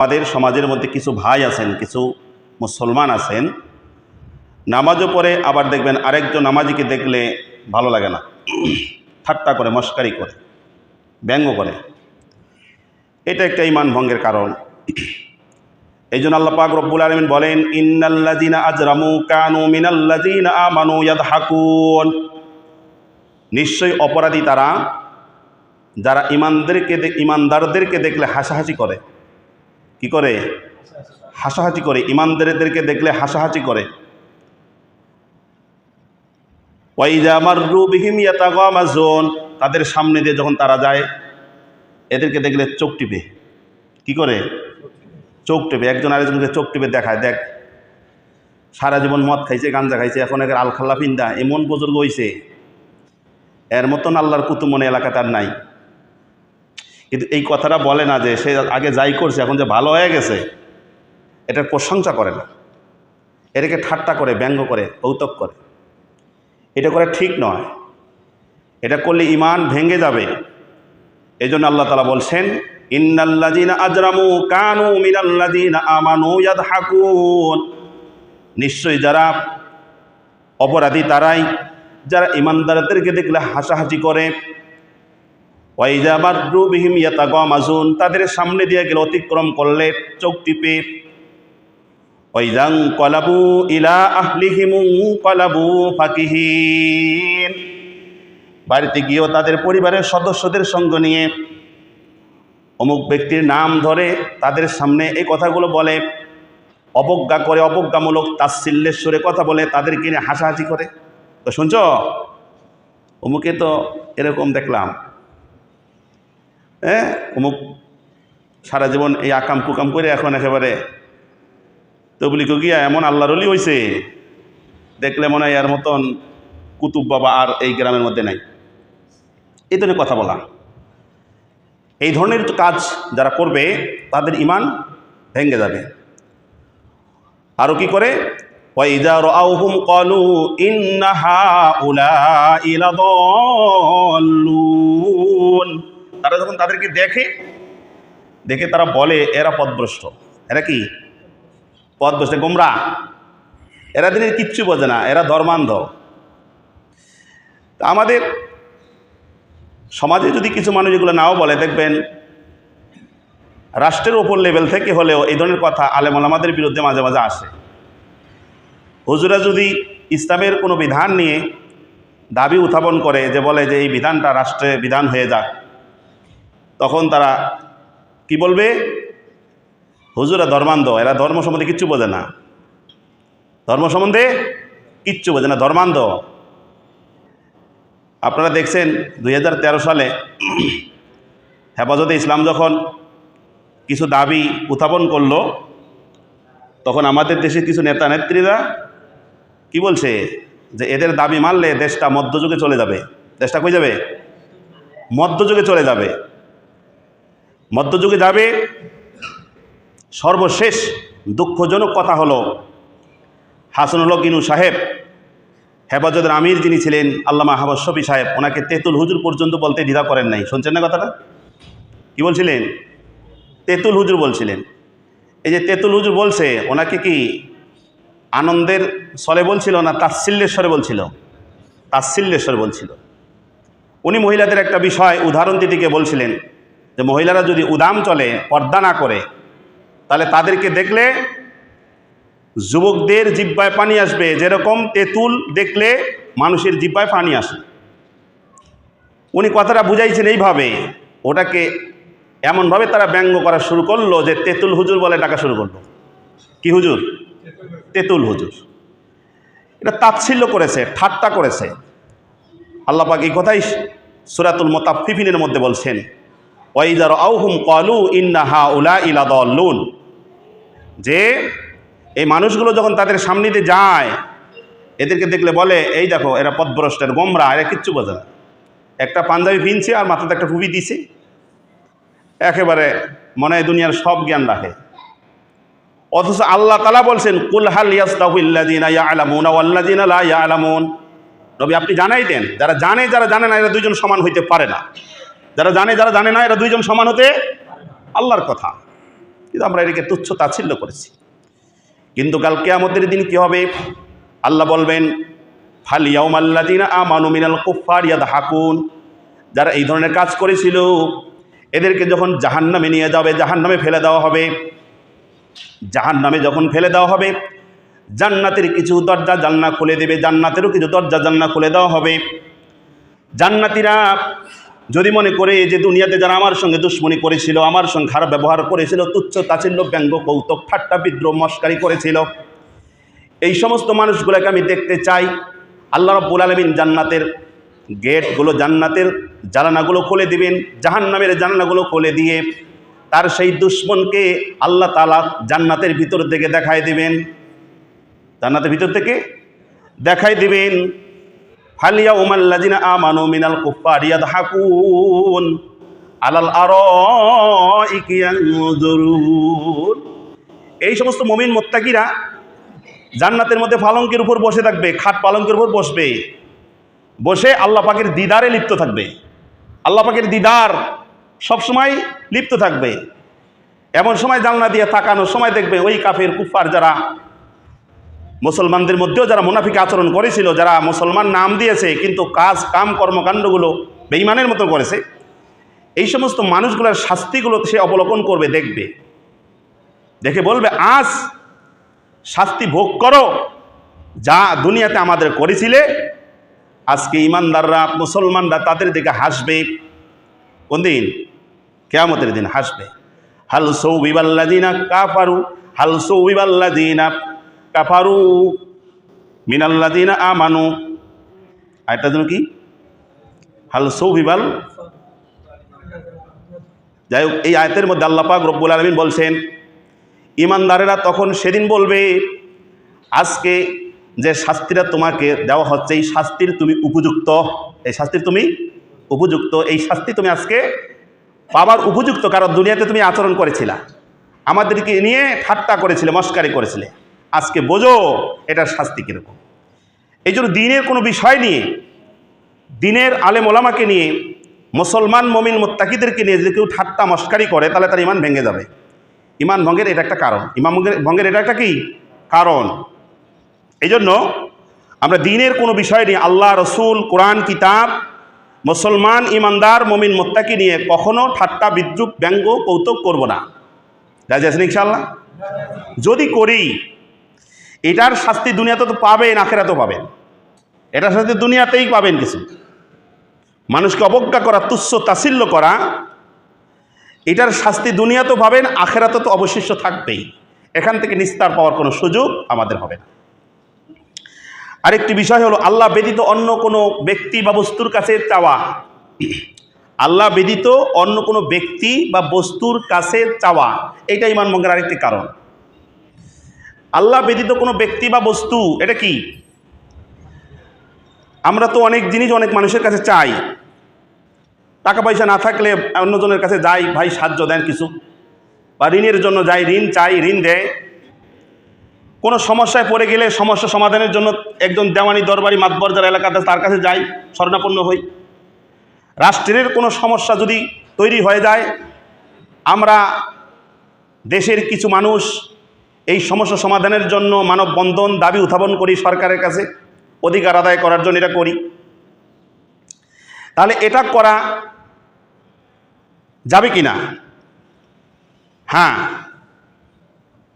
আমাদের সমাজের মধ্যে কিছু ভাই আছেন, কিছু মুসলমান আছেন, নামাজও পড়ে, আবার দেখবেন আরেকজন নামাজিকে দেখলে ভালো লাগে না, ঠাট্টা করে, মস্কারি করে, ব্যঙ্গ করে। এটা একটা ঈমান ভঙ্গের কারণ। এই জন্য আল্লাহ পাক রব্বুল আলামিন বলেন, ইন্নাল্লাযীনা আজরামু কানু মিনাল্লাযীনা আমানু ইয়াদহাকুন। নিশ্চয়ই অপরাধী তারা যারা ইমানদারদেরকে দেখলে হাসাহাসি করে। কি করে? হাসাহাসি করে। ইমানদারদেরকে দেখলে হাসাহাসি করে। ওয়াইযা মাররু বিহিম ইয়াতাগামাজুন। তাদের সামনে দিয়ে যখন তারা যায়, এদেরকে দেখলে চোখ টিপে। কি করে? চোখ টিপে। একজন আরেকজনকে চোখ টিপে দেখায়, দেখ সারা জীবন মদ খাইছে, গাঞ্জা খাইছে, এখন এর আলখাল্লা পিন্দা এমন বুজুর্গ হইছে, এর মতন আল্লাহর কুতুব মনে এলাকা তার নাই। কিন্তু এই কথাটা বলে না যে সে আগে যাই করছে এখন যে ভালো হয়ে গেছে, এটার প্রশংসা করে না, এটাকে ঠাট্টা করে, ব্যঙ্গ করে, কৌতুক করে। এটা করে ঠিক নয়। এটা করলে ঈমান ভেঙে যাবে। এই জন্য আল্লাহ তাআলা বলছেন, ইন্নাল্লাযীনা আজরামু কানু মিনাল্লাযীনা আমানু ইয়াদহাকুন। নিশ্চয়ই যারা অপরাধী তারাই যারা ঈমানদারদেরকে দেখলে হাসাহাসি করে। ওয়াইযা মাররু বিহিম ইয়াতাগামাজুন। তাদের সামনে দিয়ে গেলে, অতিক্রম করলে চোখ টিপে। ওয়াইযা ইনকালাবু ইলা আহলিহিম ইনকালাবু ফাকিহিন। বাড়িতে গিয়েও তাদের পরিবারের সদস্যদের সঙ্গ নিয়ে অমুক ব্যক্তির নাম ধরে তাদের সামনে এই কথাগুলো বলে, অবজ্ঞা করে, অবজ্ঞামূলক তাচ্ছিল্যের সুরে কথা বলে, তাদেরকে নিয়ে হাসাহাসি করে। তো শুনছ, অমুকে তো এরকম দেখলাম, অমুক সারা জীবন এই আকাম কুকাম করে এখন একেবারে তবলিগে গিয়া এমন আল্লাহর ওলি হইছে, দেখলে মনে হয় এর মতন কুতুব বাবা আর এই গ্রামের মধ্যে নাই। এই ধরনের কথা বলা, এই ধরনের কাজ যারা করবে তাদের ঈমান ভেঙে যাবে। আরও কি করে? ওয়াইযা রাআউহুম ক্বালু ইন্না হাউলাই লাদাল্লুন। তারা যখন তাদেরকে দেখে তারা বলে এরা পথভ্রষ্ট। এরা কি? পথভ্রষ্ট, গোমরা। এরা দিনের কিচ্ছু বোঝে না, এরা ধর্মান্ধ। আমাদের সমাজে যদি কিছু মানুষ এগুলো নাও বলে, দেখবেন রাষ্ট্রের ওপর লেভেল থেকে হলেও এই ধরনের কথা আলেম ওলামাদের বিরুদ্ধে মাঝে মাঝে আসে। হুজুরা যদি ইসলামের কোনো বিধান নিয়ে দাবি উত্থাপন করে, যে বলে যে এই বিধানটা রাষ্ট্রের বিধান হয়ে যাক, তখন তারা কি বলবে? হুজুরা ধর্মান্ধ, এরা ধর্ম সম্বন্ধে কিচ্ছু বোঝে না, ধর্ম সম্বন্ধে কিচ্ছু বোঝে না, ধর্মান্ধ। আপনারা দেখছেন 2013 সালে হেফাজতে ইসলাম যখন কিছু দাবি উত্থাপন করলো, তখন আমাদের দেশের কিছু নেতা নেত্রীরা কি বলছে? যে এদের দাবি মানলে দেশটা মধ্যযুগে চলে যাবে। দেশটা কই যাবে? মধ্যযুগে চলে যাবে। মধ্যযুগে যাবে। সর্বশেষ দুঃখজনক কথা হলো, হাসানুল হক ইনু সাহেব, হেফাজতের আমির যিনি ছিলেন আল্লামা আহমদ শফি সাহেব, ওনাকে তেঁতুল হুজুর পর্যন্ত বলতে দ্বিধা করেন নাই। শুনছেন না কথাটা? কি বলছিলেন? তেঁতুল হুজুর বলছিলেন। এই যে তেঁতুল হুজুর বলছে, ওনাকে কি আনন্দের স্বরে বলছিল না তাচ্ছিল্যের স্বরে বলছিল? তাচ্ছিল্যের স্বরে বলছিল। উনি মহিলাদের একটা বিষয় উদাহরণ দিতে গিয়ে বলছিলেন যে মহিলারা যদি উদাম চলে, পর্দা না করে, তাহলে তাদেরকে দেখলে যুবকদের জিহ্বায় পানি আসবে, যেরকম তেঁতুল দেখলে মানুষের জিহ্বায় পানি আসে। উনি কথাটা বুঝাইছেন এইভাবে। ওটাকে এমনভাবে তারা ব্যঙ্গ করা শুরু করলো যে তেঁতুল হুজুর বলে ডাকা শুরু করলো। কি হুজুর? তেঁতুল হুজুর। এটা তাচ্ছিল্য করেছে, ঠাট্টা করেছে। আল্লাহ পাক এই কথাই সূরাতুল মুতাফফিফিনের মধ্যে বলছেন, ওয়াইযা রাআউহুম ক্বালু ইন্না হাউলাই লাদাল্লুন। যে এই মানুষগুলো যখন তাদের সামনে দিয়ে যায়, এদেরকে দেখলে বলে এই দেখো এরা পথভ্রষ্টের, গোমরা, এরা কিচ্ছু বোঝে না। একটা পাঞ্জাবি পিনছে আর মাথাতে একটা টুপি দিছে, একেবারে মনে হয় দুনিয়ার সব জ্ঞান রাখে। অথচ আল্লাহ তাআলা বলছেন, কুল হাল ইয়াস্তাউইল্লাযীনা ইয়া'লামুনা ওয়াল্লাযীনা লা ইয়া'লামুন। নবী আপনি জানাই দেন, যারা জানে যারা জানে না এরা দুইজন সমান হইতে পারে না। যারা জানে যারা জানে না এরা দুইজন সমান হতে, আল্লাহর কথা। কিন্তু আমরা এটাকে তুচ্ছ তাচ্ছিল্য করেছি। কিন্তু কাল কিয়ামতের দিন কি হবে? আল্লাহ বলবেন, ফাল ইয়াউমাল্লাযিনা আমানু মিনাল কুফফারি ইয়াদহাকুন, যারা এই ধরনের কাজ করেছিল এদেরকে যখন জাহান্নামে নিয়ে যাবে, জাহান্নামে ফেলে দেওয়া হবে। জাহান্নামে যখন ফেলে দেওয়া হবে, জান্নাতের কিছু দরজা জান্না খুলে দেবে, জান্নাতেরও কিছু দরজা জান্না খুলে দেওয়া হবে। জান্নাতীরা যদি মনে করে যে দুনিয়াতে যারা আমার সঙ্গে দুশ্মনী করেছিল, আমার সঙ্গে খারাপ ব্যবহার করেছিল, তুচ্ছ তাচ্ছিল্য ব্যঙ্গ কৌতুক ঠাট্টা বিদ্রোহ মস্কারি করেছিল, এই সমস্ত মানুষগুলোকে আমি দেখতে চাই। আল্লাহ রাব্বুল আলামিন জান্নাতের গেটগুলো, জান্নাতের জানালাগুলো খুলে দিবেন, জাহান্নামের জানালাগুলো খুলে দিয়ে তার সেই দুশ্মনকে আল্লাহ তাআলা জান্নাতের ভিতর থেকে দেখায় দিবেন, জান্নাতের ভিতর থেকে দেখাই দিবেন। ফাল ইয়াউমাল্লাযিনা আমানু মিনাল কুফফারি ইয়াদহাকুন আলাল আরাইকি ইয়ানজুরুন। এই সমস্ত মুমিন মুত্তাকিরা জান্নাতের মধ্যে পালঙ্কের উপর বসে থাকবে, খাট পালঙ্কের উপর বসবে, বসে আল্লাহ পাকের দিদারে লিপ্ত থাকবে। আল্লাহ পাকের দিদার সবসময় লিপ্ত থাকবে। এমন সময় জানলা দিয়ে তাকানোর সময় দেখবে ওই কাফের কুফফার যারা মুসলমানদের মধ্যেও যারা মুনাফিক আচরণ করেছিল, যারা মুসলমান নাম দিয়েছে কিন্তু কাজ কাম কর্মকাণ্ডগুলো বেঈমানের মতো করেছে, এই সমস্ত মানুষগুলোর শাস্তিগুলো সে অবলোকন করবে, দেখবে, দেখে বলবে আজ শাস্তি ভোগ করো যা দুনিয়াতে আমাদের করেছিলে। আজকে ইমানদাররা, মুসলমানরা তাদের দিকে হাসবে। কোন দিন? কিয়ামতের দিন হাসবে। হাল সাউবিবাল্লাযিনা কাফারু, হাল সাউবিবাল্লাযিনা কাফারু মিনাল্লাযিনা আমানু। আয়াতটা যেন কি? হাল সাউবিবাল। যাই হোক, এই আয়াতের মধ্যে আল্লাহ পাক রব্বুল আলামিন বলছেন, ইমানদারেরা তখন সেদিন বলবে, আজকে যে শাস্তিটা তোমাকে দেওয়া হচ্ছে এই শাস্তির তুমি উপযুক্ত, এই শাস্তির তুমি উপযুক্ত, এই শাস্তি তুমি আজকে পাবার উপযুক্ত, কারণ দুনিয়াতে তুমি আচরণ করেছিলা, আমাদেরকে নিয়ে ঠাট্টা করেছিলে, মস্কারি করেছিলে, আজকে বোঝো এটার শাস্তি কীরকম। এই জন্য দিনের কোনো বিষয় নিয়ে, দিনের আলেম ওলামাকে নিয়ে, মুসলমান মুমিন মুত্তাকিদেরকে নিয়ে যদি কেউ ঠাট্টা মস্কারি করে তাহলে তার ইমান ভেঙে যাবে। ইমান ভঙ্গের এটা একটা কারণ, ইমান ভঙ্গের এটা একটা কি কারণ। এই জন্য আমরা দিনের কোনো বিষয় নিয়ে, আল্লাহ, রসুল, কোরআন, কিতাব, মুসলমান ইমানদার মুমিন মুত্তাকি নিয়ে কখনো ঠাট্টা বিদ্রুপ ব্যঙ্গ কৌতুক করব না। রাজি আছেন ইনশাআল্লাহ? যদি করি এটার শাস্তি দুনিয়াতে তো পাবেন, আখেরাতেও পাবেন। এটার শাস্তি দুনিয়াতেই পাবেন। কিছু মানুষকে অবজ্ঞা করা, তুচ্ছ তাচ্ছিল্য করা, এটার শাস্তি দুনিয়াতেও পাবেন, আখেরাতে তো অবশিষ্ট থাকবেই। এখান থেকে নিস্তার পাওয়ার কোনো সুযোগ আমাদের হবে না। আরেকটি বিষয় হলো আল্লাহ ব্যতীত অন্য কোনো ব্যক্তি বা বস্তুর কাছে চাওয়া। আল্লাহ ব্যতীত অন্য কোনো ব্যক্তি বা বস্তুর কাছে চাওয়া, এটা ঈমান ভঙ্গের আরেকটি কারণ। আল্লাহ ব্যতীত কোনো ব্যক্তি বা বস্তু, এটা কি? আমরা তো অনেক জিনিস অনেক মানুষের কাছে চাই, টাকা পয়সা না থাকলে অন্যজনের কাছে যাই, ভাই সাহায্য দেন কিছু, বা ঋণের জন্য যাই, ঋণ চাই, ঋণ দেয়। কোনো সমস্যায় পড়ে গেলে সমস্যা সমাধানের জন্য একজন দেওয়ানি দরবারি মাতবর যারা এলাকাতে তার কাছে যাই, শরণাপন্ন হই। রাষ্ট্রের কোনো সমস্যা যদি তৈরি হয়ে যায়, আমরা দেশের কিছু মানুষ এই সমস্যা সমাধানের জন্য মানববন্ধন, দাবি উত্থাপন করি সরকারের কাছে, অধিকার আদায় করার জন্য এটা করি। তাহলে এটা করা যাবে কি না? হ্যাঁ।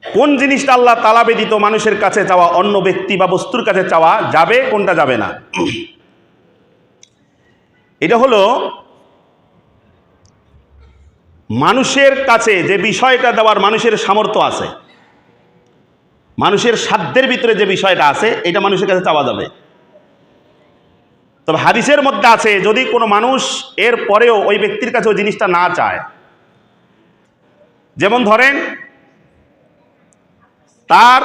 কোন জিনিসটা আল্লাহ তাআলা ব্যতীত মানুষের কাছে চাওয়া, অন্য ব্যক্তি বা বস্তুর কাছে চাওয়া যাবে, কোনটা যাবে না? এটা হলো মানুষের কাছে যে বিষয়টা দেওয়ার মানুষের সামর্থ্য আছে, মানুষের সাধ্যের ভিতরে যে বিষয়টা আছে, এটা মানুষের কাছে চাওয়া যাবে। তবে হাদিসের মধ্যে আছে যদি কোনো মানুষ এর পরেও ওই ব্যক্তির কাছে ওই জিনিসটা না চায়, যেমন ধরেন তার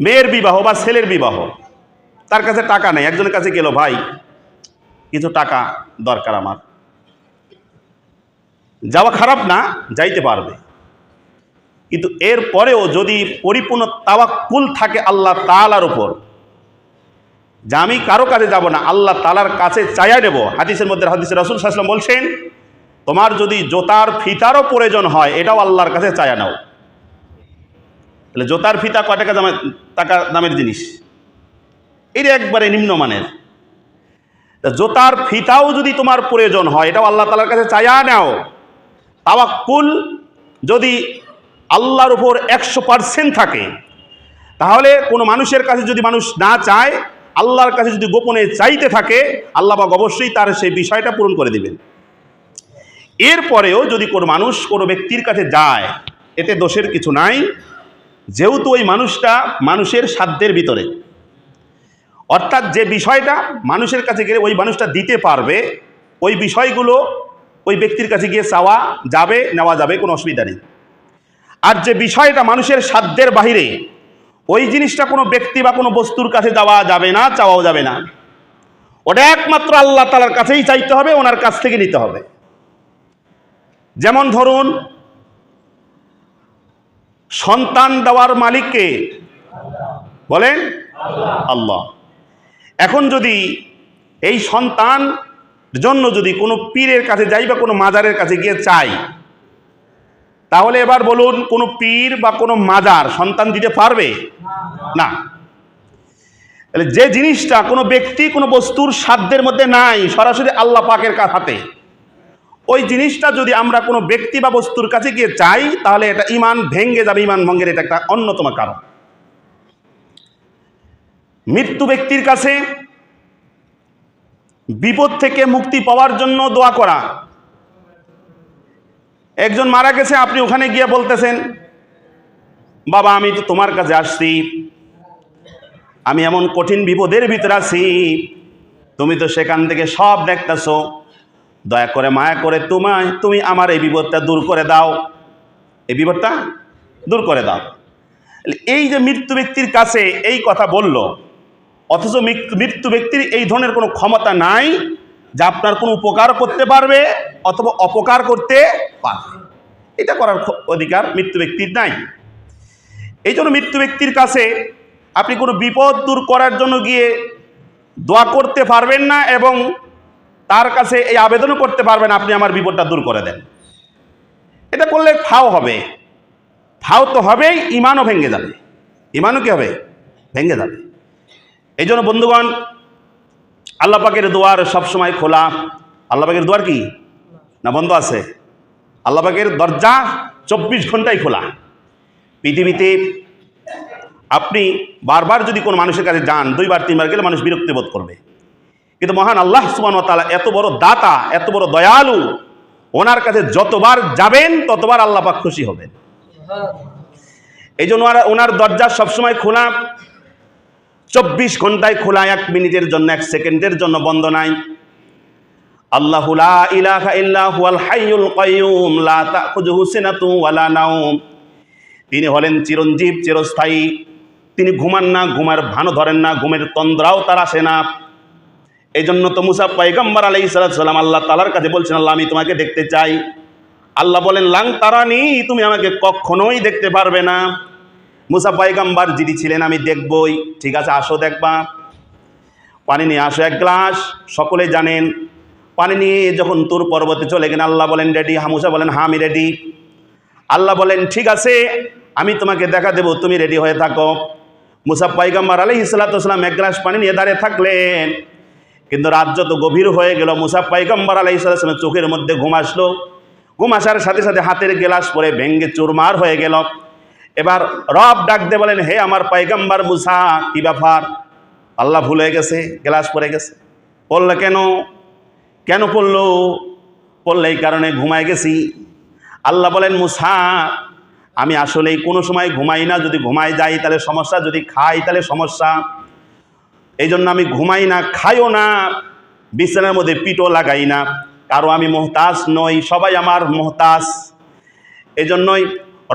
মেয়ের বিবাহ বা ছেলের বিবাহ, তার কাছে টাকা নেই, একজনের কাছে গেল, ভাই কিছু টাকা দরকার আমার, যাওয়া খারাপ না, যাইতে পারবে। কিন্তু এর পরেও যদি পরিপূর্ণ তাওয়াক্কুল থাকে আল্লাহ তাআলার উপর, যে আমি কারো কাছে যাব না, আল্লাহ তাআলার কাছে চাইয়া নেব। হাদিসের মধ্যে হাদিসে রাসূল সাল্লাল্লাহু আলাইহি ওয়াসাল্লাম বলছেন, তোমার যদি জোতার ফিতারও প্রয়োজন হয় এটাও আল্লাহর কাছে চায়া নাও। তাহলে জোতার ফিতা কয় টাকা দামের জিনিস, এটা একবারে নিম্নমানের। জোতার ফিতাও যদি তোমার প্রয়োজন হয় এটাও আল্লাহ তাআলার কাছে চায়া নাও। তাওয়াক্কুল যদি আল্লাহর উপর 100% থাকে, তাহলে কোনো মানুষের কাছে যদি মানুষ না চায়, আল্লাহর কাছে যদি গোপনে চাইতে থাকে, আল্লাহ পাক অবশ্যই তার সেই বিষয়টা পূরণ করে দিবেন। এরপরেও যদি কোনো মানুষ কোনো ব্যক্তির কাছে যায়, এতে দোষের কিছু নাই, যেহেতু ওই মানুষটা মানুষের সাধ্যের ভিতরে, অর্থাৎ যে বিষয়টা মানুষের কাছে গেলে ওই মানুষটা দিতে পারবে, ওই বিষয়গুলো ওই ব্যক্তির কাছে গিয়ে চাওয়া যাবে, নেওয়া যাবে, কোনো অসুবিধা নেই। আর যে বিষয়টা মানুষের সাধ্যের বাহিরে, ওই জিনিসটা কোনো ব্যক্তি বা কোনো বস্তুর কাছে যাওয়া যাবে না, চাওয়াও যাবে না। ওটা একমাত্র আল্লাহ তাআলার কাছেই চাইতে হবে, ওনার কাছ থেকে নিতে হবে। যেমন ধরুন, সন্তান দেওয়ার মালিককে বলেন আল্লাহ। এখন যদি এই সন্তান জন্য যদি কোনো পীরের কাছে যাই বা কোনো মাজারের কাছে গিয়ে চাই, তাহলে এবার বলুন, কোনো পীর বা কোনো মাজার সন্তান দিতে পারবে না। তাহলে যে জিনিসটা কোনো ব্যক্তি কোনো বস্তুর সাধ্যের মধ্যে নাই, সরাসরি আল্লাহ পাকের হাতে, ওই জিনিসটা যদি আমরা কোনো ব্যক্তি বা বস্তুর কাছে গিয়ে চাই, তাহলে এটা ঈমান ভেঙে যাবে। ঈমান ভঙ্গের এটা একটা অন্যতম কারণ। মৃত্যু ব্যক্তির কাছে বিপদ থেকে মুক্তি পাওয়ার জন্য দোয়া করা। একজন মারা গেছে, আপনি ওখানে গিয়ে বলতেছেন, বাবা আমি তো তোমার কাছে আসছি, আমি এমন কঠিন বিপদের ভিতরে আছি, তুমি তো সেখান থেকে সব দেখতেছো, দয়া করে মায়া করে তুমি আমার এই বিপদটা দূর করে দাও, এই বিপদটা দূর করে দাও। এই যে মৃত্যু ব্যক্তির কাছে এই কথা বলল, অথচ মৃত্যু ব্যক্তির এই ধরনের কোনো ক্ষমতা নাই যে আপনার কোনো উপকার করতে পারবে অথবা অপকার করতে পারবে। এটা করার অধিকার মৃত্যু ব্যক্তির নাই। এই জন্য মৃত্যু ব্যক্তির কাছে আপনি কোনো বিপদ দূর করার জন্য গিয়ে দোয়া করতে পারবেন না, এবং তার কাছে এই আবেদনও করতে পারবেন আপনি আমার বিপদটা দূর করে দেন। এটা করলে ফাও হবে, ফাও তো হবেই, ঈমানও ভেঙে যাবে। ঈমানও কি হবে? ভেঙে যাবে। এই জন্য বন্ধুগণ, আল্লাহ পাকের দুয়ার সবসময় খোলা। আল্লাহ পাকের দুয়ার কি না বন্ধ আছে? আল্লাহ পাকের দরজা 24 ঘন্টাই খোলা। পৃথিবীতে আপনি বারবার যদি কোনো মানুষের কাছে যান, 2 বার 3 বার গেলে মানুষ বিরক্তি বোধ করবে, কিন্তু মহান আল্লাহ সুবহানাহু ওয়া তাআলা এত বড় দাতা, এত বড় দয়ালু, ওনার কাছে যতবার যাবেন ততবার আল্লাহ পাক খুশি হবেন। এই জন্য ওনার দরজা সবসময় খোলা, 24 ঘন্টায় খোলা, 1 মিনিটের জন্য 1 সেকেন্ডের জন্য বন্ধ নাই। আল্লাহু লা ইলাহা ইল্লা হুয়াল হাইয়ুল কাইয়ুম লা তাখুযুহু সিনাতুন ওয়ালা নাওম। তিনি হলেন চিরঞ্জীব, চিরস্থায়ী। তিনি ঘুমান না, ঘুমের ভানও ধরেন না, ঘুমের তন্দ্রাও তার আসে না। এই জন্য তো মুসা পয়গম্বর আলাইহিস সালাম আল্লাহ তাআলার কাছে বলছেন, আল্লাহ আমি তোমাকে দেখতে চাই। আল্লাহ বলেন, লাং তারানি, তুমি আমাকে কখনোই দেখতে পারবে না। মুসা পয়গম্বর যিনি ছিলেন, আমি দেখবই। ঠিক আছে, আসো দেখবা। পানি নিয়ে আসো 1 গ্লাস। সকলে জানেন, পানি নিয়ে যখন তুর পর্বতে চলে গেলেন, আল্লাহ বলেন রেডি, মুসা বলেন হ্যাঁ আমি রেডি। আল্লাহ বলেন ঠিক আছে, আমি তোমাকে দেখা দেব, তুমি রেডি হয়ে থাকো। মুসা পয়গম্বর আলাইহিস সালাম 1 গ্লাস পানি নিয়ে দাঁড়িয়ে থাকলেন, কিন্তু রাত যত গভীর হয়ে গেল, মুসা পয়গম্বর আলাইহিস সালামের চোখের মধ্যে ঘুম আসলো। ঘুম আসার সাথে সাথে হাতের গ্লাস পরে ভেঙ্গে চুরমার হয়ে গেল। এবার রব ডাক দিয়ে বলেন, হে আমার পয়গম্বর মুসা, কি ব্যাপার? আল্লাহ ভুলে গেছে, গ্লাস পড়ে গেছে। পড়লে কেন? কেন পড়লো? পড়লে এই কারণে ঘুমায় গেছি। আল্লাহ বলেন, মুসা আমি আসলেই কোনো সময় ঘুমাই না, যদি ঘুমাই যাই তাহলে সমস্যা, যদি খাই তাহলে সমস্যা। এই জন্য আমি ঘুমাই না, খাইও না, বিছানার মধ্যে পিঠও লাগাই না, কারো আমি মোহতাজ নই, সবাই আমার মোহতাজ। এই জন্যই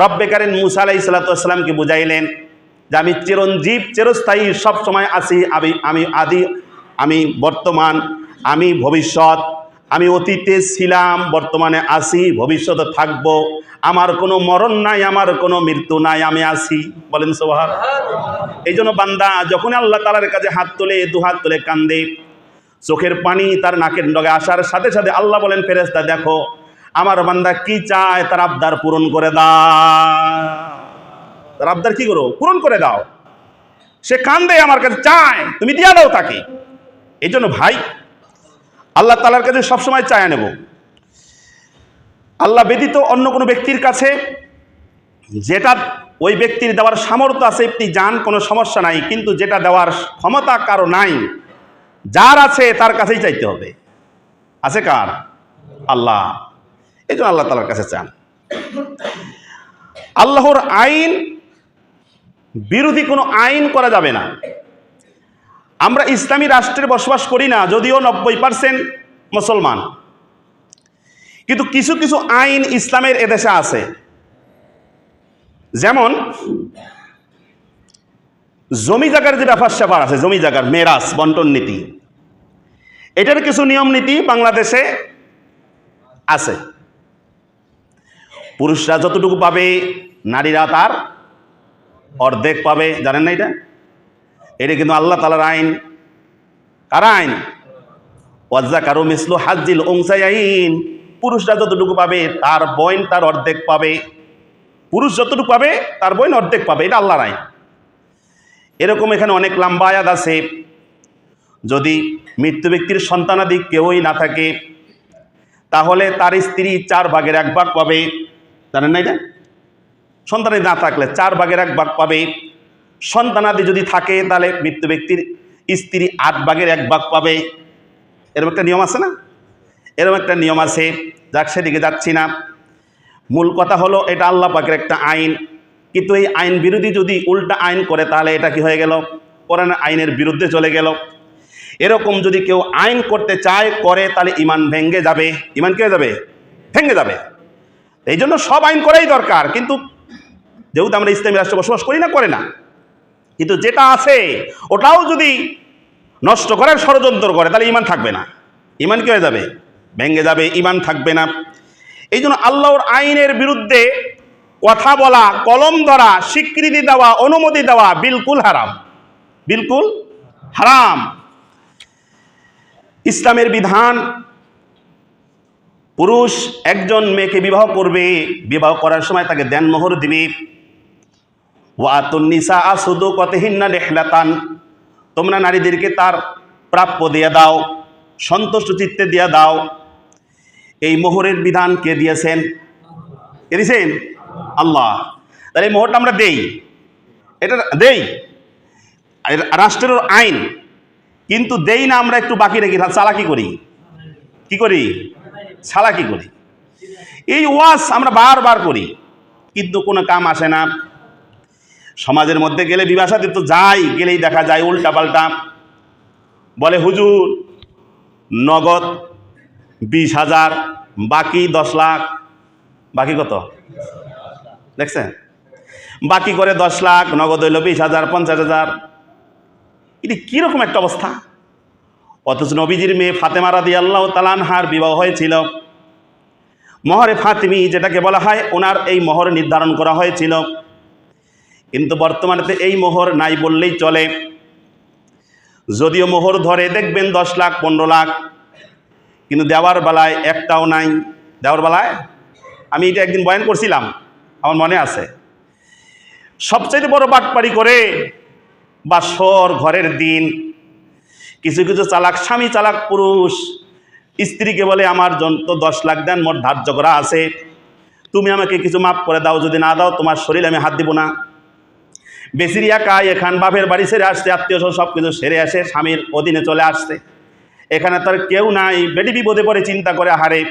রব্বে কারীম মুসা আলাইহিস সালামকে বুঝাইলেন যে আমি চিরঞ্জীব, চিরস্থায়ী, সব সময় আছি। আমি আদি, আমি বর্তমান, আমি ভবিষ্যৎ, আমি অতীতে ছিলাম, বর্তমানে আছি, ভবিষ্যতে থাকব। আমার কোনো মরণ নাই, আমার কোনো মৃত্যু নাই, আমি আছি। বলেন সুবহানাল্লাহ। এই জন্য বান্দা যখন আল্লাহ তাআলার কাছে হাত তোলে, 2 হাত তুলে কান্দে, চোখের পানি তার নাকের ডগে আসার সাথে সাথে আল্লাহ বলেন, ফেরেশতা দেখো আমার বান্দা কি চায় তার আবদার পূরণ করে দাও, তার আবদার কি করো, পূরণ করে দাও। সে কান্দে আমার কাছে চায়, তুমি দিয়া দাও তাকে। এই জন্য ভাই আল্লাহ তাআলার কাছে সবসময় চায়া নেব। আল্লাহ ব্যতীত অন্য কোনো ব্যক্তির কাছে যেটা ওই ব্যক্তির দেওয়ার সামর্থ্য আছে আপনি যান, কোনো সমস্যা নাই, কিন্তু যেটা দেওয়ার ক্ষমতা কারো নাই, যার আছে তার কাছেই চাইতে হবে। আছে কার? আল্লাহ। এই জন্য আল্লাহ তাআলার কাছে চান। আল্লাহর আইন বিরোধী কোনো আইন করা যাবে না। আমরা ইসলামী রাষ্ট্রে বসবাস করি না, যদিও 90% মুসলমান, কিন্তু কিছু কিছু আইন ইসলামের এদেশে আছে। যেমন জমি জায়গার যে ব্যাপার স্যাপার আছে, জমি জায়গার মেরাস বন্টন নীতি, এটার কিছু নিয়ম নীতি বাংলাদেশে আছে। পুরুষরা যতটুকু পাবে নারীরা তার অর্ধেক পাবে। জানেন না এটা? এটা কিন্তু আল্লাহ তাআলার আইন। কার আইন? ওয়াজ্জাকারু মিসলু হাজ্জিল উনসায়াইন। পুরুষরা যতটুকু পাবে তার বোন তার অর্ধেক পাবে। পুরুষ যতটুকু পাবে তার বোন অর্ধেক পাবে, এটা আল্লাহর আইন। এরকম এখানে অনেক লম্বা আয়াত আছে। যদি মৃত্যু ব্যক্তির সন্তানাদি কেউই না থাকে তাহলে তার স্ত্রী 4 ভাগের 1 ভাগ পাবে। জানেন না এটা? সন্তানাদি না থাকলে 4 ভাগের 1 ভাগ পাবে। সন্তানাদি যদি থাকে তাহলে মৃত্যু ব্যক্তির স্ত্রী 8 ভাগের 1 ভাগ পাবে। এরকম একটা নিয়ম আছে না? এরকম একটা নিয়ম আছে। যাক, সেদিকে যাচ্ছি না। মূল কথা হলো এটা আল্লাহ পাকের একটা আইন, কিন্তু এই আইন বিরোধী যদি উল্টা আইন করে তাহলে এটা কি হয়ে গেল? কোরআনের আইনের বিরুদ্ধে চলে গেল। এরকম যদি কেউ আইন করতে চায় করে তাহলে ইমান ভেঙে যাবে। ইমান কি হয়ে যাবে? ভেঙে যাবে। এই জন্য সব আইন করাই দরকার, কিন্তু যেহেতু আমরা ইসলামী রাষ্ট্রে বসবাস করি না, করে না। কিন্তু যেটা আছে ওটাও যদি নষ্ট করার ষড়যন্ত্র করে তাহলে ইমান থাকবে না। ইমান কি হয়ে যাবে? ভেঙে যাবে, ইমান থাকবে না। এই জন্য আল্লাহর আইনের বিরুদ্ধে কথা বলা, কলম ধরা, স্বীকৃতি দেওয়া, অনুমতি দেওয়া বিলকুল হারাম, বিলকুল হারাম। ইসলামের বিধান, পুরুষ একজন মেয়েকে বিবাহ করবে, বিবাহ করার সময় তাকে দেনমোহর দিবে। ওয়াতুন নিসা আসুদুকাতিহিন্না নিহলাতান, তোমরা নারীদেরকে তার প্রাপ্য দিয়ে দাও, সন্তুষ্ট চিত্তে দিয়ে দাও। এই মোহরের বিধান কে দিয়েছেন? কে দিয়েছেন? আল্লাহ। তাহলে এই মোহরটা আমরা দেই, এটা দেই, রাষ্ট্রের আইন, কিন্তু দেই না, আমরা একটু বাকি রেখে চালাকি করি। কি করি? চালাকি করি। এই ওয়াজ আমরা বারবার করি, কিন্তু কোনো কাম আসে না। সমাজের মধ্যে গেলে বিবাহ সাথে তো যাই, গেলেই দেখা যায় উল্টা পাল্টা বলে, হুজুর নগদ 20,000, বাকি 10 লাখ। বাকি কত দেখছেন? বাকি করে 10 লাখ, নগদ হইল 20,000, 50,000। এটি কীরকম একটা অবস্থা? অথচ নবীজির মেয়ে ফাতেমা রাদিয়াল্লাহু তাআলা আনহার বিবাহ হয়েছিল মহরে ফাতিমি, যেটাকে বলা হয়, ওনার এই মোহর নির্ধারণ করা হয়েছিল। কিন্তু বর্তমানে এই মোহর নাই বললেই চলে। যদিও মোহর ধরে দেখবেন 10 লাখ, 15 লাখ, কিন্তু দেওয়ার বেলায় একটাও নাই। দেওয়ার বেলায় আমি এটা একদিন বয়ান করছিলাম, আমার মনে আছে। সবচাইতে বড় বাটপাড়ি করে বাসর ঘরের দিন কিছু কিছু চালাক স্বামী, চালাক পুরুষ স্ত্রীকে বলে, আমার জন্য তো 10 লাখ দেন, মোট ধার্য করা আছে, তুমি আমাকে কিছু মাফ করে দাও, যদি না দাও তোমার শরীর আমি হাত দিব না। বেশির একাই এখান বাপের বাড়ি ছেড়ে আসছে, আত্মীয় সব কিছু সেরে আসে, স্বামীর অধীনে চলে আসছে। এখানে তার কেউ নাই, বেটি বিপদে পড়ে চিন্তা করে, হারে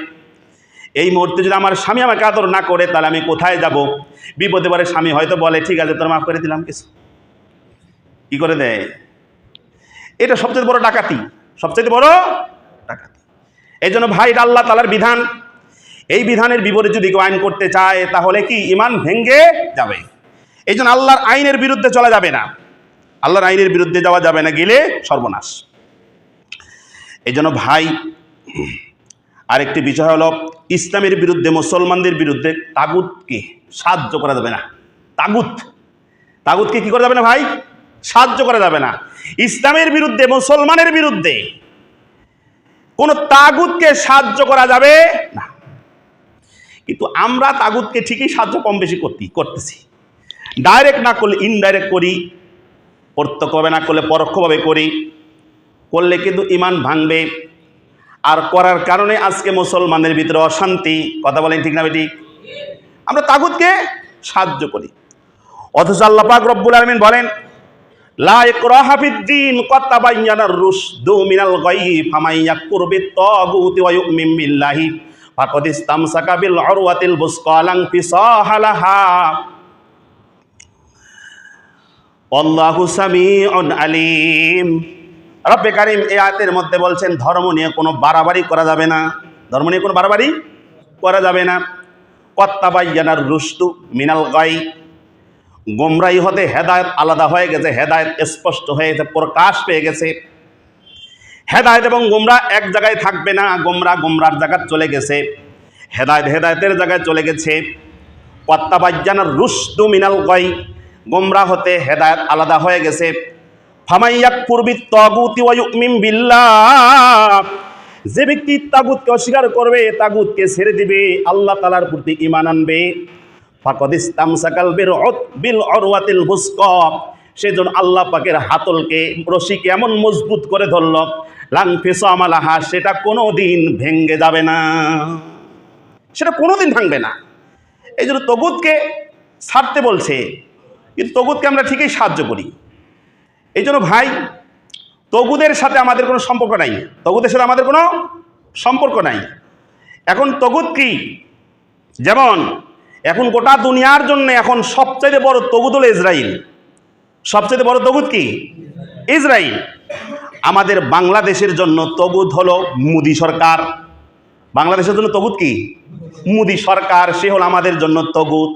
এই মুহূর্তে যদি আমার স্বামী আমাকে আদর না করে তাহলে আমি কোথায় যাব? বিপদে পড়ে স্বামী হয়তো বলে, ঠিক আছে তোর মাফ করে দিলাম, কিছু কি করে দেয়। এটা সবচেয়ে বড় ডাকাতি, সবচেয়ে বড় ডাকাতি। এই জন্য ভাই, এটা আল্লাহ তাআলার বিধান। এই বিধানের বিপরীতে যদি কেউ আইন করতে চায় তাহলে কি ইমান ভেঙে যাবে। এই জন্য আল্লাহর আইনের বিরুদ্ধে চলা যাবে না, আল্লাহর আইনের বিরুদ্ধে যাওয়া যাবে না, গেলে সর্বনাশ। এই জন্য ভাই, আরেকটি বিষয় হলো, ইসলামের বিরুদ্ধে, মুসলমানদের বিরুদ্ধে তাগুতকে সাহায্য করা যাবে না। তাগুতকে কি করা যাবে না ভাই? সাহায্য করা যাবে না। ইসলামের বিরুদ্ধে, মুসলমানের বিরুদ্ধে কোন তাগুতকে সাহায্য করা যাবে না। কিন্তু আমরা তাগুতকে ঠিকই সাহায্য কম বেশি করতেছি, ডাইরেক্ট না করলে ইনডাইরেক্ট করি, প্রত্যক্ষভাবে না করলে পরোক্ষভাবে করি, করলে কিন্তু ইমান ভাঙবে। আর করার কারণে আজকে মুসলমানদের ভিতরে অশান্তি। কথা বলেন ঠিক না বেটি? আমরা তাগুতকে সাহায্য করি, অথচ আল্লাহ পাক রব্বুল আলামিন বলেন লা ইকরাহা ফিদ্দীন ক্বাদ তাবায়্যানার রুশদু মিনাল গায়য়ি ফামান ইয়াকফুর বিত-তাগুতি ওয়া ইউমিন বিল্লাহি ফাকাদ ইসতামসাকা বিল উরওয়াতিল বুসকা লা ইনফিসাহা লাহা আল্লাহু সামিউন আলিম। রব্বে কারীম এই আয়াতের মধ্যে বলছেন ধর্ম নিয়ে কোনো বাড়াবাড়ি করা যাবে না, ধর্ম নিয়ে কোনো বাড়াবাড়ি করা যাবে না। ক্বাদ তাবায়্যানার রুশদু মিনাল গায়য়ি, গোমরাহি হতে হেদায়েত আলাদা হয়ে গেছে, হেদায়েত স্পষ্ট হয়ে গেছে, প্রকাশ পেয়ে গেছে। হেদায়েত এবং গোমরা এক জায়গায় থাকবে না, গোমরার জায়গায় চলে গেছে, হেদায়েতের জায়গায় চলে গেছে। ক্বাদ তাবায়্যানার রুশদু মিনাল গায়য়ি, গোমরা হতে হেদায়েত আলাদা হয়ে গেছে। ফামান ইয়াকফুর বিত-তাগুতি ওয়া ইউমিন বিল্লাহ, যে ব্যক্তি তাগুতকে অস্বীকার করবে, তাগুতকে ছেড়ে দিবে, আল্লাহ তাআলার প্রতি ঈমান আনবে, ফাকাদ ইসতামসাকাল বিল উরওয়াতিল বুসকা, সেজন্য আল্লাহ পাকের হাতলকে, রশিকে এমন মজবুত করে ধরল, লা ইনফিসামা লাহা, সেটা কোনোদিন ভেঙে যাবে না, সেটা কোনোদিন ভাঙবে না। এই জন্য তাগুতকে ছাড়তে বলছে, কিন্তু তাগুতকে আমরা ঠিকই সাহায্য করি। এই জন্য ভাই, তাগুতের সাথে আমাদের কোনো সম্পর্ক নাই, তাগুতের সাথে আমাদের কোনো সম্পর্ক নাই। এখন তাগুত কি? যেমন এখন গোটা দুনিয়ার জন্য এখন সবচেয়ে বড় তাগুত হলো ইসরায়েল। সবচেয়ে বড় তাগুত কি? ইসরায়েল। আমাদের বাংলাদেশের জন্য তাগুত হলো মোদি সরকার। বাংলাদেশের জন্য তাগুত কি? মোদি সরকার, সে হলো আমাদের জন্য তাগুত।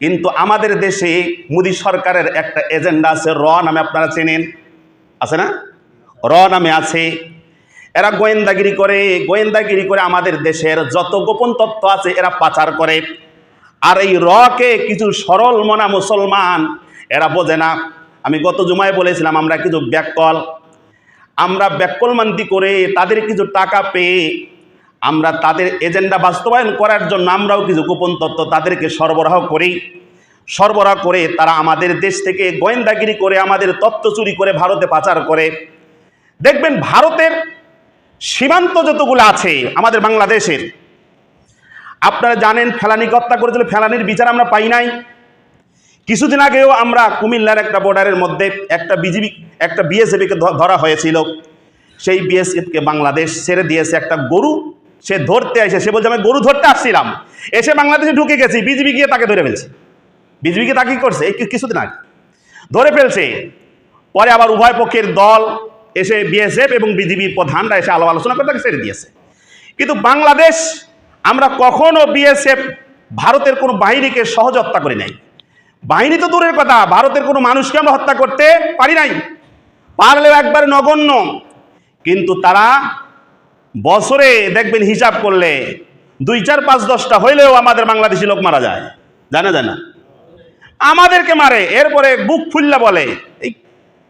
কিন্তু আমাদের দেশে মোদি সরকারের একটা এজেন্ডা আছে, র নামে, আপনারা চেনেন, আছে না? র নামে আছে। এরা গোয়েন্দাগিরি করে আমাদের দেশের যত গোপন তথ্য আছে এরা পাচার করে। আর এই রকে কিছু সরল মনা মুসলমান এরা বোঝে না। আমি গত জুমায় বলেছিলাম, আমরা কিছু ব্যাককলমান্তি করে তাদের কিছু টাকা পেয়ে আমরা তাদের এজেন্ডা বাস্তবায়ন করার জন্য আমরাও কিছু গোপন তথ্য তাদেরকে সরবরাহ করে তারা আমাদের দেশ থেকে গোয়েন্দাগিরি করে আমাদের তথ্য চুরি করে ভারতে পাচার করে। দেখবেন ভারতের সীমান্ত যতগুলো আছে আমাদের বাংলাদেশের, আপনারা জানেন ফেলানীকে হত্যা করেছিল, ফেলানীর বিচার আমরা পাই নাই। কিছুদিন আগেও আমরা কুমিল্লার একটা বর্ডারের মধ্যে একটা বিএসএফকে ধরা হয়েছিল। সেই বিএসএফকে বাংলাদেশ ছেড়ে দিয়েছে। একটা গরু সে ধরতে আসে, সে বলছে আমি গরু ধরতে আসছিলাম, এসে বাংলাদেশে ঢুকে গেছি, বিজিবি গিয়ে তাকে ধরে ফেলছে। বিজিবিকে তাকে কি করছে? এই কিছুদিন আগে ধরে ফেলছে। পরে আবার উভয় পক্ষের দল এসে, বিএসএফ এবং বিজিবির প্রধানরা এসে আলোচনা করে তাকে ছেড়ে দিয়েছে। কিন্তু বাংলাদেশ, আমরা কখনো বিএসএফ ভারতের কোনো বাহিনীকে সহজ হত্যা করি নাই। বাহিনী তো দূরের কথা, ভারতের কোনো মানুষকে আমরা হত্যা করতে পারি নাই, পারলেও একবার নগণ্য। কিন্তু তারা বছরে দেখবেন হিসাব করলে 2, 4, 5, 10টা হইলেও আমাদের বাংলাদেশি লোক মারা যায়, জানা যায় না, আমাদেরকে মারে। এরপরে বুক ফুল্লা বলে, এই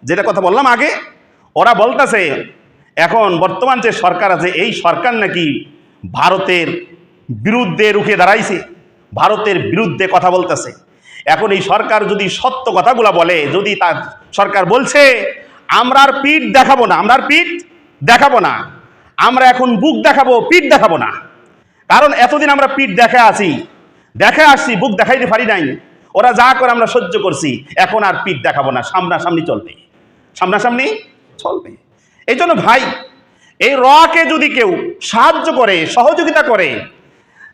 যেটা কথা বললাম আগে, ওরা বলতেছে এখন বর্তমান যে সরকার আছে এই সরকার নাকি ভারতের বিরুদ্ধে রুখে দাঁড়াইছে, ভারতের বিরুদ্ধে কথা বলতেছে। এখন এই সরকার যদি সত্য কথাগুলো বলে, যদি তার সরকার বলছে আমরা আর পিঠ দেখাবো না, আমরা এখন বুক দেখাবো, পিঠ দেখাবো না। কারণ এতদিন আমরা পিঠ দেখে আসছি, বুক দেখাইতে পারি নাই। ওরা যা করে আমরা সহ্য করছি, এখন আর পিঠ দেখাবো না, সামনাসামনি চলবে। এই জন্য ভাই, এই রকে যদি কেউ সাহায্য করে, সহযোগিতা করে,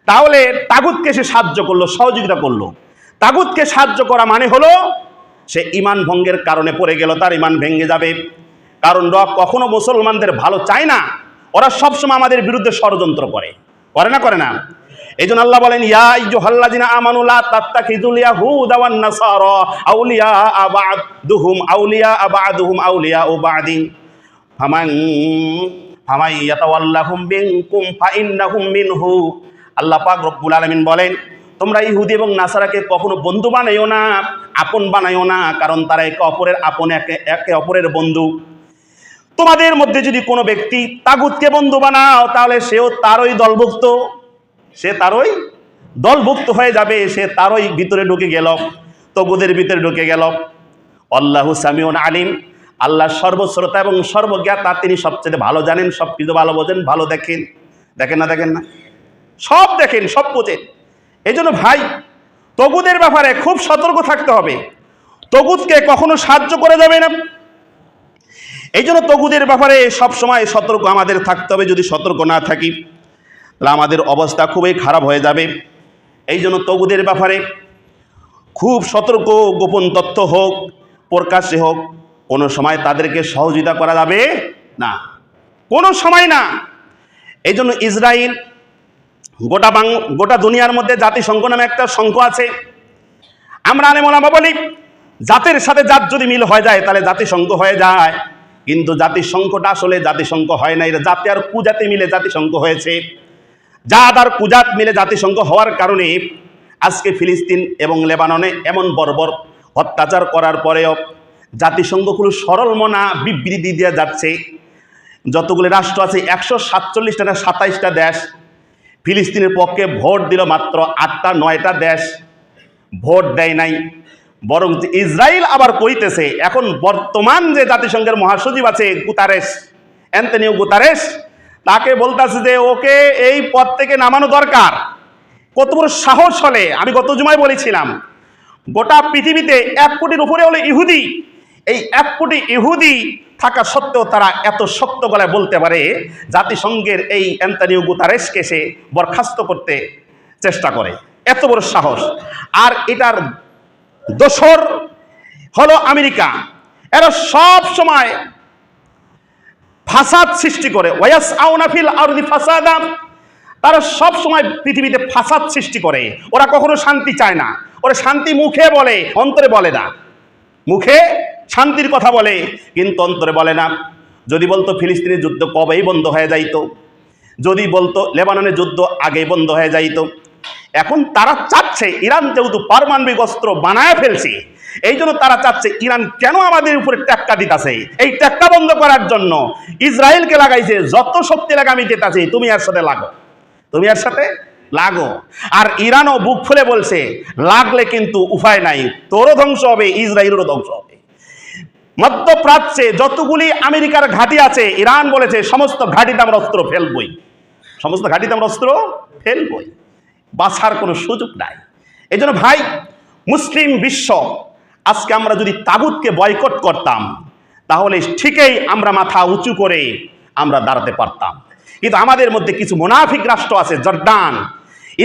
তাহলে তাগুতকে সে সাহায্য করলো, সহযোগিতা করলো। তাগুতকে সাহায্য করা মানে হলো সে ঈমান ভঙ্গের কারণে পড়ে গেল, তার ঈমান ভেঙে যাবে। কারণ র কখনো মুসলমানদের ভালো চায় না, ওরা সবসময় আমাদের বিরুদ্ধে ষড়যন্ত্র করে না। এই জন্য আল্লাহ বলেন ইয়া আইয়ুহাল্লাযিনা আমানু লা তাত্তাখিযুল ইয়াহুদা ওয়ান নাসারা আউলিয়া বা'দুহুম আউলিয়া বা'দিন ফামান ইয়াতাওয়াল্লাহুম মিনকুম ফাইন্নাহুম মিনহু। আল্লাহ পাক রব্বুল আলামিন বলেন তোমরা ইহুদি এবং নাসারাকে কখনো বন্ধু বানাইও না, আপন বানাইও না, কারণ তারা একে অপরের বন্ধু। তোমাদের মধ্যে যদি কোনো ব্যক্তি তাগুতকে বন্ধু বানাও, তাহলে সেও তারই দলভুক্ত, দলভুক্ত হয়ে যাবে, সে তারই ভিতরে ঢুকে গেল, তগুদের ভিতরে ঢুকে গেল। আল্লাহু সামিউন আলিম, আল্লাহ সর্বশ্রোতা এবং সর্বজ্ঞাতা, তিনি সবচেয়ে ভালো জানেন, সব কিছু ভালো বোঝেন, ভালো দেখেন। দেখেন না? দেখেন না? সব দেখেন, সব বোঝেন। এই জন্য ভাই, তগুদের ব্যাপারে খুব সতর্ক থাকতে হবে। তগুদকে কখনো সাহায্য করে যাবে না। এই জন্য তগুদের ব্যাপারে সবসময় সতর্ক আমাদের থাকতে হবে। যদি সতর্ক না থাকি তাহলে আমাদের অবস্থা খুবই খারাপ হয়ে যাবে। এই জন্য তগুদের ব্যাপারে খুব সতর্ক, গোপন তথ্য হোক প্রকাশ্যে হোক, কোনো সময় তাদেরকে সহযোগিতা করা যাবে না, কোনো সময় না। এই জন্য ইসরায়েল, গোটা দুনিয়ার মধ্যে জাতিসংঘ নামে একটা সংঘ আছে। আমরা আলেম ওলামা বলি, জাতের সাথে জাত যদি মিল হয়ে যায় তাহলে জাতিসংঘ হয়ে যায়, কিন্তু জাতিসংঘটা আসলে জাতিসংঘ হয় না। এরা জাতি আর কুজাতি মিলে জাতিসংঘ হয়েছে। জাত আর কুজাত মিলে জাতিসংঘ হওয়ার কারণে আজকে ফিলিস্তিন এবং লেবাননে এমন বর্বর অত্যাচার করার পরেও জাতিসংঘগুলো সরল মনা বিবৃতি দিয়ে যাচ্ছে। যতগুলো রাষ্ট্র আছে 147টা না 27টা দেশ, ফিলিস্তিনের পক্ষে ভোট দিল মাত্র 8টা 9টা দেশ ভোট দেয় নাই। বরং ইসরায়েল আবার কইতেছে, এখন বর্তমান যে জাতিসংঘের মহাসচিব আছে গুতারেস, অ্যান্তনিও গুতারেস, তাকে বলতেছে যে ওকে এই পদ থেকে নামানো দরকার। কত বড় সাহস হলে! আমি গত জুমায় বলেছিলাম, গোটা পৃথিবীতে 1 কোটির উপরে হলে ইহুদি, এই 1 কোটি ইহুদি থাকা সত্ত্বেও তারা এত শক্ত গলায় বলতে পারে জাতিসংঘের এই অ্যান্তনিও গুতারেসকে সে বরখাস্ত করতে চেষ্টা করে। এত বড় সাহস! আর এটার দোসর হলো আমেরিকা। এরা সব সময় ফাসাদ সৃষ্টি করে, ওয়াসআউনা ফিল আরদি ফাসাদা, তারা সব সময় পৃথিবীতে ফাসাদ সৃষ্টি করে। ওরা কখনো শান্তি চায় না। ওরা শান্তি মুখে বলে, অন্তরে বলে না। মুখে শান্তির কথা বলে কিন্তু অন্তরে বলে না। যদি বলতো ফিলিস্তিনের যুদ্ধ কবেই বন্ধ হয়ে যাইতো, যদি বলতো লেবাননের যুদ্ধ আগেই বন্ধ হয়ে যাইতো। এখন তারা চাচ্ছে, ইরান যেহেতু পারমাণবিক অস্ত্র বানায় ফেলছে, এই জন্য তারা চাচ্ছে ইরান কেন আমাদের উপরে টেক্কা দিতেছে, এই টেক্কা বন্ধ করার জন্য ইসরায়েলকে লাগাইছে, যত শক্তি লাগা আমি দিতেছি, তুমি এর সাথে লাগো, তুমি এর সাথে লাগো। আর ইরানও বুক খুলে বলছে, লাগলে কিন্তু উপায় নাই, তোরও ধ্বংস হবে, ইসরায়েলেরও ধ্বংস হবে। মধ্যপ্রাচ্যে যতগুলি আমেরিকার ঘাঁটি আছে, ইরান বলেছে সমস্ত ঘাঁটিতে আমরা অস্ত্র ফেলবই, সমস্ত ঘাঁটিতে আমরা অস্ত্র ফেলবই, বাঁচার কোনো সুযোগ নাই। এই জন্য ভাই, মুসলিম বিশ্ব আজকে আমরা যদি তাগুতকে বয়কট করতাম তাহলে ঠিকই আমরা মাথা উঁচু করে আমরা দাঁড়াতে পারতাম। কিন্তু আমাদের মধ্যে কিছু মুনাফিক রাষ্ট্র আছে, জর্ডান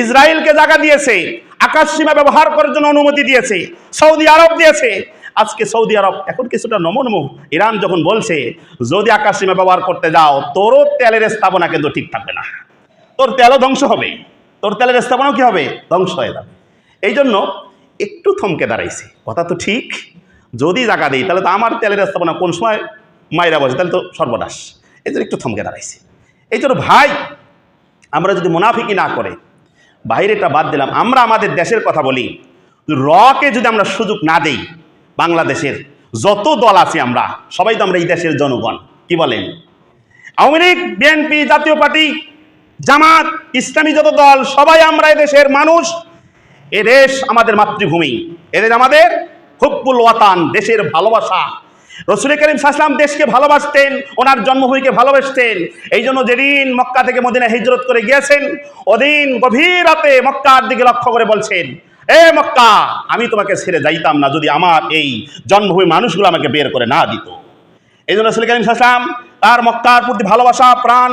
ইসরায়েলকে জায়গা দিয়েছে, আকাশ সীমা ব্যবহার করার জন্য অনুমতি দিয়েছে, সৌদি আরব দিয়েছে। আজকে সৌদি আরব এখন কিছুটা নমনমুখ, ইরান যখন বলছে যদি আকাশ সীমা ব্যবহার করতে যাও তোরও তেলের স্থাপনা কিন্তু ঠিক থাকবে না, তোর তেলও ধ্বংস হবে, তোর তেলের স্থাপনাও কি হবে, ধ্বংস হয়ে যাবে। এই জন্য একটু থমকে দাঁড়াইছে, কথা তো ঠিক, যদি জায়গা দিই তাহলে তো আমার তেলের স্থাপনা কোন সময় মাইরা বসে, তাহলে তো সর্বনাশ। এই জন্য একটু থমকে দাঁড়াইছে। এই জন্য ভাই, আমরা যদি মুনাফিকি না করে, বাইরেটা বাদ দিলাম, আমরা আমাদের দেশের কথা বলি, রকে যদি আমরা সুযোগ না দেই, বাংলাদেশের যত দল আছে আমরা সবাই তো আমরা এই দেশের জনগণ, কি বলেন? আওয়ামী লীগ, বিএনপি, জাতীয় পার্টি, জামাত, ইসলামী যত দল, সবাই আমরা এদেশের মানুষ। এদেশ আমাদের মাতৃভূমি, এদেশ আমাদের হুব্বুল ওয়াতান, দেশের ভালোবাসা। রাসূল করিম সাল্লাল্লাহু আলাইহি ওয়াসাল্লাম দেশকে ভালোবাসতেন, ওনার জন্মভূমিকে ভালোবাসতেন। এই জন্য যেদিন মক্কা থেকে মদিনায় হিজরত করে গিয়েছেন, ওদিন গভীর রাতে মক্কার দিকে লক্ষ্য করে বলছেন, এ মক্কা, আমি তোমাকে ছেড়ে যাইতাম না যদি আমার এই জন্মভূমির মানুষগুলো আমাকে বের করে না দিত। এই জন্য রাসূল করিম সাল্লাল্লাহু আলাইহি ওয়াসাল্লাম তার মক্কার প্রতি ভালোবাসা প্রাণ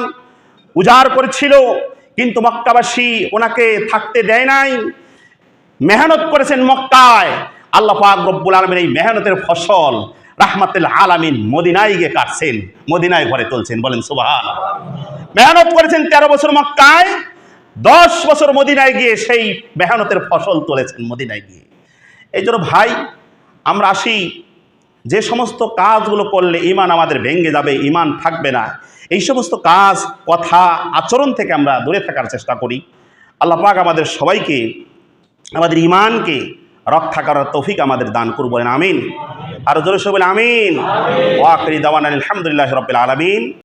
উজাড় করেছিল, কিন্তু মক্কাবাসী ওনাকে থাকতে দেয় নাই। মেহনত করেছেন মক্কায়, আল্লাহ পাক রব্বুল আলামিন এই মেহনতের ফসল রাহমাতুল আলামিন মদিনায় গিয়ে কাটছেন, মদিনায় ঘরে তুলছেন, বলেন সুবহানাল্লাহ। মেহনত করেছেন 13 বছর মক্কায়, 10 বছর মদিনায় গিয়ে সেই মেহনতের ফসল তুলেছেন মদিনায় গিয়ে। এই জন্য ভাই, আমরা আসি, যে সমস্ত কাজগুলো করলে ঈমান আমাদের ভেঙে যাবে, ঈমান থাকবে না, এই সমস্ত কাজ, কথা, আচরণ থেকে আমরা দূরে থাকার চেষ্টা করি। আল্লাহ পাক আমাদের সবাইকে আমাদের ঈমানকে রক্ষা করার তৌফিক আমাদের দান করুন, বলেন আমিন। আর জোরে সবাই বলেন আমিন। ওয়া আখিরি দাওয়ানা আলহামদুলিল্লাহি রাব্বিল আলামিন।